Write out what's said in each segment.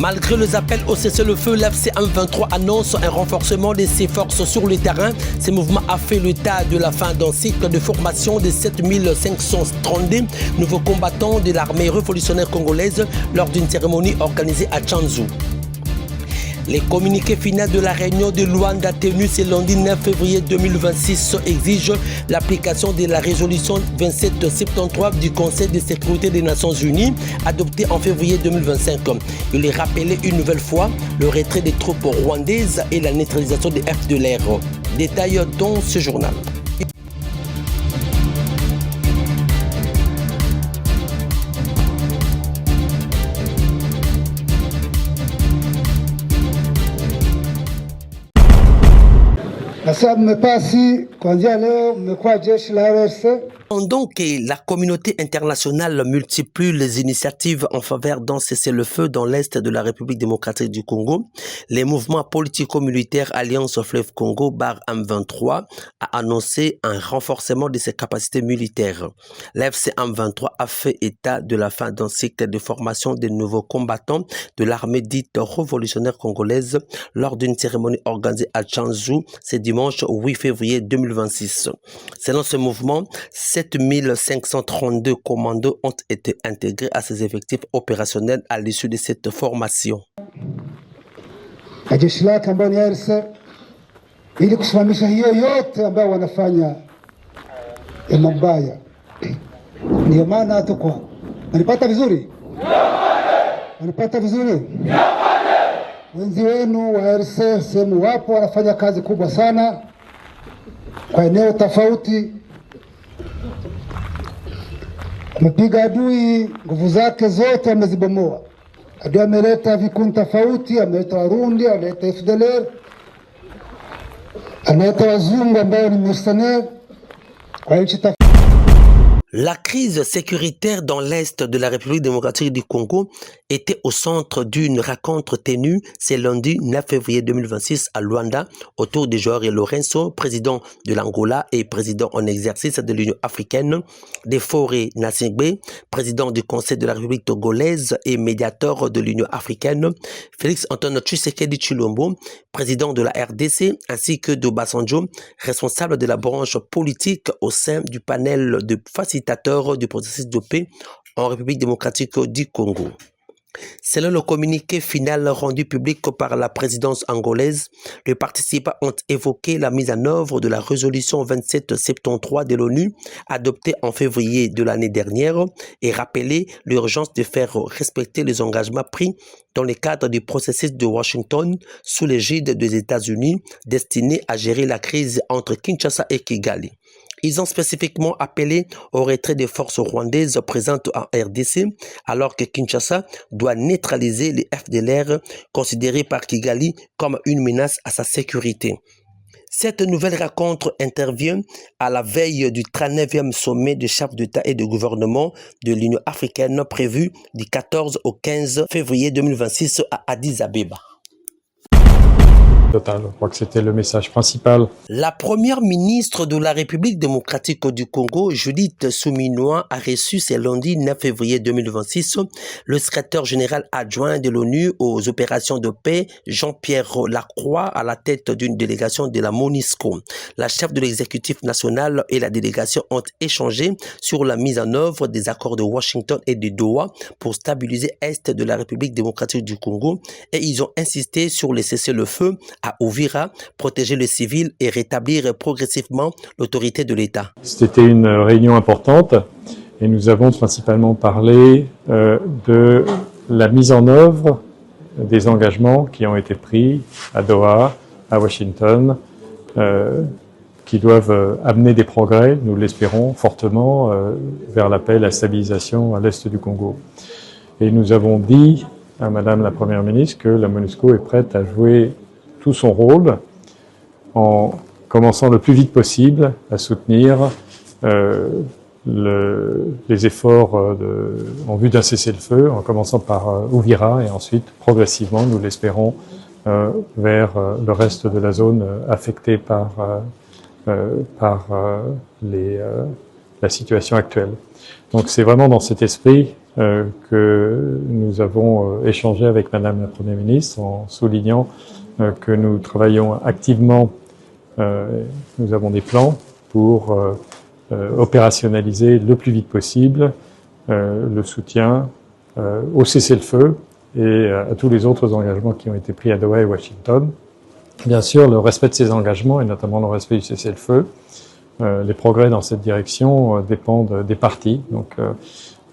Malgré les appels au cessez-le-feu, l'AFC M23 annonce un renforcement de ses forces sur le terrain. Ce mouvement a fait l'état de la fin d'un cycle de formation de 7532 nouveaux combattants de l'armée révolutionnaire congolaise lors d'une cérémonie organisée à Tchanzu. Les communiqués finaux de la réunion de Luanda tenue ce lundi 9 février 2026 exigent l'application de la résolution 2773 du Conseil de sécurité des Nations Unies adoptée en février 2025. Il est rappelé une nouvelle fois le retrait des troupes rwandaises et la neutralisation des FDLR. Détail dans ce journal. Sasa mmepasi kuanzia leo mmekuwa jeshi la RDC. Pendant que la communauté internationale multiplie les initiatives en faveur d'un cessez-le-feu dans l'est de la République démocratique du Congo, les mouvements politico-militaires Alliance Fleuve Congo M23 a annoncé un renforcement de ses capacités militaires. L'FC M23 a fait état de la fin d'un cycle de formation des nouveaux combattants de l'armée dite révolutionnaire congolaise lors d'une cérémonie organisée à Tchanzu ce dimanche 8 février 2026. Selon ce mouvement, 7532 commandos ont été intégrés à ces effectifs opérationnels à l'issue de cette formation. Jeshi lake ambao ni RDC ili kusimamisha hiyo yote ambao wanafanya mabaya. Ndio maana tuko. Unanipata vizuri? Unanipata vizuri? Wenzi wenu wa RDC sehemu wapo wanafanya kazi kubwa sana kwa eneo tofauti. Amepiga adui, nguvu zake zote amezibomoa. Adui ameleta vikundi tofauti, ameleta Warundi, ameleta FDLR, ameleta wazungu ambao ni mercenaires kwa nchi tofauti. La crise sécuritaire dans l'est de la République démocratique du Congo était au centre d'une rencontre tenue ce lundi 9 février 2026 à Luanda autour de Joao Lourenço, président de l'Angola et président en exercice de l'Union africaine, de Faure Gnassingbé, président du Conseil de la République togolaise et médiateur de l'Union africaine, Félix Antoine Tshisekedi Tshilombo, président de la RDC, ainsi que d'Obasanjo, responsable de la branche politique au sein du panel de facilitateurs du processus de paix en République démocratique du Congo. Selon le communiqué final rendu public par la présidence angolaise, les participants ont évoqué la mise en œuvre de la résolution 2773 de l'ONU adoptée en février de l'année dernière et rappelé l'urgence de faire respecter les engagements pris dans le cadre du processus de Washington sous l'égide des États-Unis destiné à gérer la crise entre Kinshasa et Kigali. Ils ont spécifiquement appelé au retrait des forces rwandaises présentes en RDC, alors que Kinshasa doit neutraliser les FDLR considérés par Kigali comme une menace à sa sécurité. Cette nouvelle rencontre intervient à la veille du 39e sommet des chefs d'État et de gouvernement de l'Union africaine prévu du 14 au 15 février 2026 à Addis Abeba. Total. Je crois que c'était le message principal. La première ministre de la République démocratique du Congo, Judith Suminwa, a reçu ce lundi 9 février 2026 le secrétaire général adjoint de l'ONU aux opérations de paix, Jean-Pierre Lacroix, à la tête d'une délégation de la MONUSCO. La chef de l'exécutif national et la délégation ont échangé sur la mise en œuvre des accords de Washington et de Doha pour stabiliser l'Est de la République démocratique du Congo et ils ont insisté sur le cessez-le-feu à Uvira, protéger les civils et rétablir progressivement l'autorité de l'État. C'était une réunion importante et nous avons principalement parlé de la mise en œuvre des engagements qui ont été pris à Doha, à Washington, qui doivent amener des progrès, nous l'espérons fortement, vers la paix et la stabilisation à l'est du Congo. Et nous avons dit à Madame la Première ministre que la MONUSCO est prête à jouer tout son rôle en commençant le plus vite possible à soutenir les efforts en vue d'un cessez-le-feu, en commençant par Uvira et ensuite progressivement, nous l'espérons, vers le reste de la zone affectée par la situation actuelle. Donc c'est vraiment dans cet esprit que nous avons échangé avec Madame la Première ministre en soulignant que nous travaillons activement, nous avons des plans pour opérationnaliser le plus vite possible le soutien au cessez-le-feu et à tous les autres engagements qui ont été pris à Doha et Washington. Bien sûr, le respect de ces engagements et notamment le respect du cessez-le-feu. Les progrès dans cette direction dépendent des parties. Donc,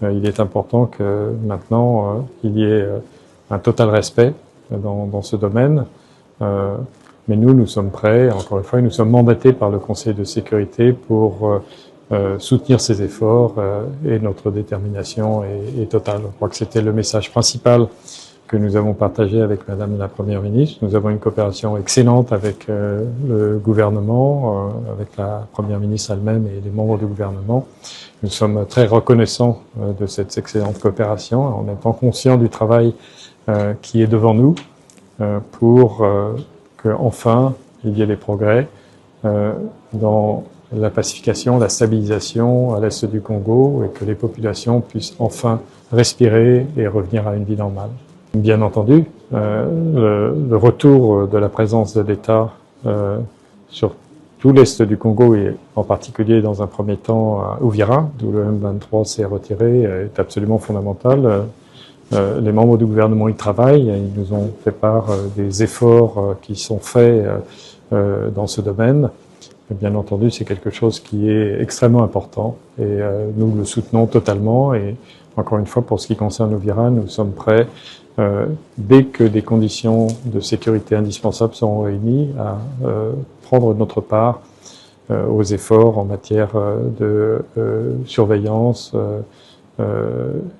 il est important que maintenant il y ait un total respect dans ce domaine. Mais nous sommes prêts, encore une fois, et nous sommes mandatés par le Conseil de sécurité pour soutenir ces efforts et notre détermination est totale. Je crois que c'était le message principal que nous avons partagé avec Madame la Première ministre. Nous avons une coopération excellente avec le gouvernement, avec la Première ministre elle-même et les membres du gouvernement. Nous sommes très reconnaissants de cette excellente coopération, en étant conscients du travail qui est devant nous pour qu'enfin il y ait des progrès dans la pacification, la stabilisation à l'est du Congo et que les populations puissent enfin respirer et revenir à une vie normale. Bien entendu, le retour de la présence de l'État sur tout l'est du Congo et en particulier dans un premier temps à Uvira, d'où le M23 s'est retiré, est absolument fondamental. Les membres du gouvernement y travaillent, ils nous ont fait part des efforts qui sont faits dans ce domaine. Et bien entendu, c'est quelque chose qui est extrêmement important et nous le soutenons totalement. Et encore une fois, pour ce qui concerne Uvira, nous sommes prêts, dès que des conditions de sécurité indispensables seront réunies, à prendre notre part aux efforts en matière de surveillance et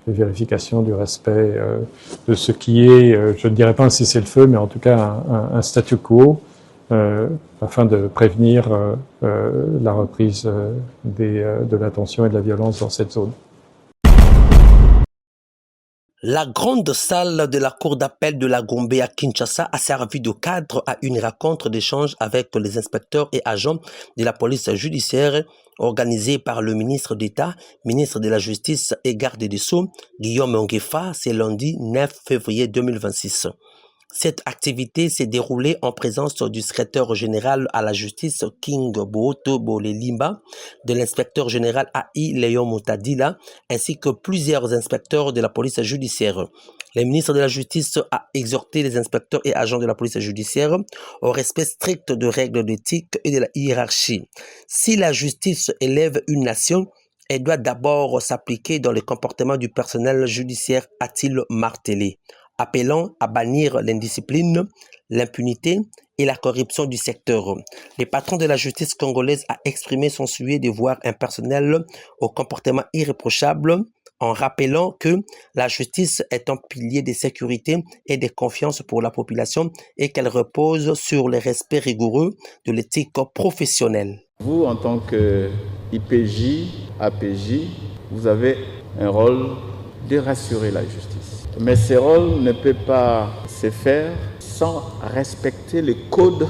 vérification du respect de ce qui est, je ne dirais pas un cessez-le-feu, mais en tout cas un statu quo, afin de prévenir la reprise de la tension et de la violence dans cette zone. La grande salle de la cour d'appel de la Gombe à Kinshasa a servi de cadre à une rencontre d'échange avec les inspecteurs et agents de la police judiciaire organisée par le ministre d'État, ministre de la Justice et garde des Sceaux, Guillaume Nguefa, ce lundi 9 février 2026. Cette activité s'est déroulée en présence du secrétaire général à la justice King Booto Bolelimba, de l'inspecteur général AI Léon Moutadila, ainsi que plusieurs inspecteurs de la police judiciaire. Le ministre de la Justice a exhorté les inspecteurs et agents de la police judiciaire au respect strict de règles d'éthique et de la hiérarchie. Si la justice élève une nation, elle doit d'abord s'appliquer dans le comportement du personnel judiciaire, a-t-il martelé, appelant à bannir l'indiscipline, l'impunité et la corruption du secteur. Le patron de la justice congolaise a exprimé son souhait de voir un personnel au comportement irréprochable en rappelant que la justice est un pilier de sécurité et de confiance pour la population et qu'elle repose sur le respect rigoureux de l'éthique professionnelle. Vous, en tant que IPJ, APJ, vous avez un rôle de rassurer la justice. Mais ce rôle ne peut pas se faire sans respecter les codes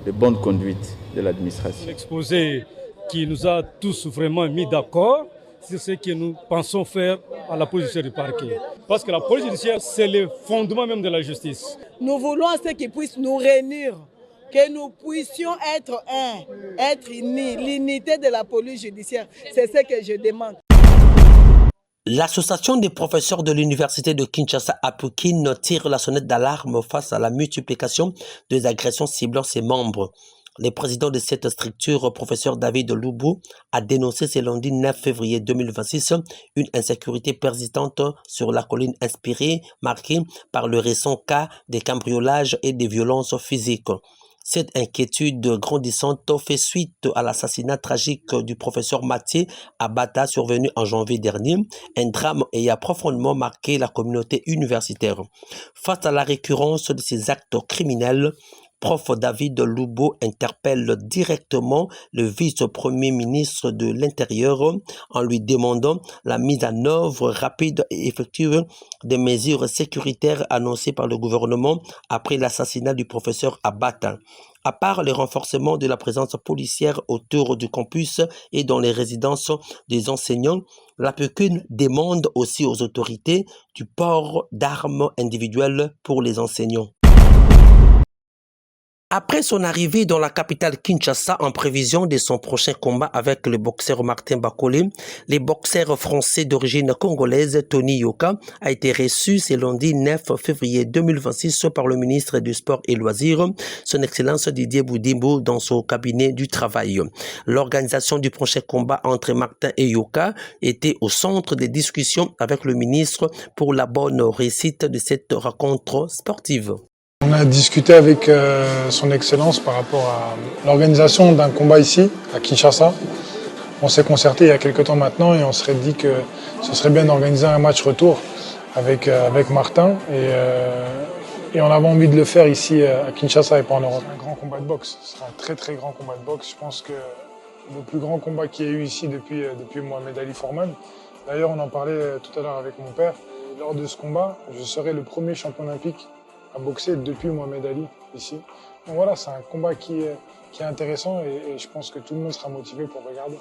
de bonne conduite de l'administration. L'exposé qui nous a tous vraiment mis d'accord sur ce que nous pensons faire à la police judiciaire du parquet. Parce que la police judiciaire, c'est le fondement même de la justice. Nous voulons ce qui puisse nous réunir, que nous puissions être un, être unis. L'unité de la police judiciaire, c'est ce que je demande. L'association des professeurs de l'université de Kinshasa à Pékin tire la sonnette d'alarme face à la multiplication des agressions ciblant ses membres. Le président de cette structure, professeur David Loubou, a dénoncé ce lundi 9 février 2026 une insécurité persistante sur la colline inspirée, marquée par le récent cas de cambriolage et de violences physiques. Cette inquiétude grandissante fait suite à l'assassinat tragique du professeur Mathieu Abata survenu en janvier dernier, un drame ayant profondément marqué la communauté universitaire. Face à la récurrence de ces actes criminels, Prof David Loubo interpelle directement le vice-premier ministre de l'Intérieur en lui demandant la mise en œuvre rapide et effective des mesures sécuritaires annoncées par le gouvernement après l'assassinat du professeur Abata. À part le renforcement de la présence policière autour du campus et dans les résidences des enseignants, la PECUN demande aussi aux autorités du port d'armes individuelles pour les enseignants. Après son arrivée dans la capitale Kinshasa en prévision de son prochain combat avec le boxeur Martin Bakole, le boxeur français d'origine congolaise Tony Yoka a été reçu ce lundi 9 février 2026 par le ministre du Sport et Loisirs, son Excellence Didier Boudimbo, dans son cabinet du travail. L'organisation du prochain combat entre Martin et Yoka était au centre des discussions avec le ministre pour la bonne réussite de cette rencontre sportive. On a discuté avec son Excellence par rapport à l'organisation d'un combat ici, à Kinshasa. On s'est concerté il y a quelques temps maintenant et on serait dit que ce serait bien d'organiser un match retour avec Martin. Et on avait envie de le faire ici à Kinshasa et pas en Europe. Un grand combat de boxe, ce sera un très très grand combat de boxe. Je pense que le plus grand combat qu'il y a eu ici depuis Mohamed Ali Foreman. D'ailleurs, on en parlait tout à l'heure avec mon père. Lors de ce combat, je serai le premier champion olympique à boxer depuis Mohamed Ali ici. Donc voilà, c'est un combat qui est intéressant et je pense que tout le monde sera motivé pour regarder.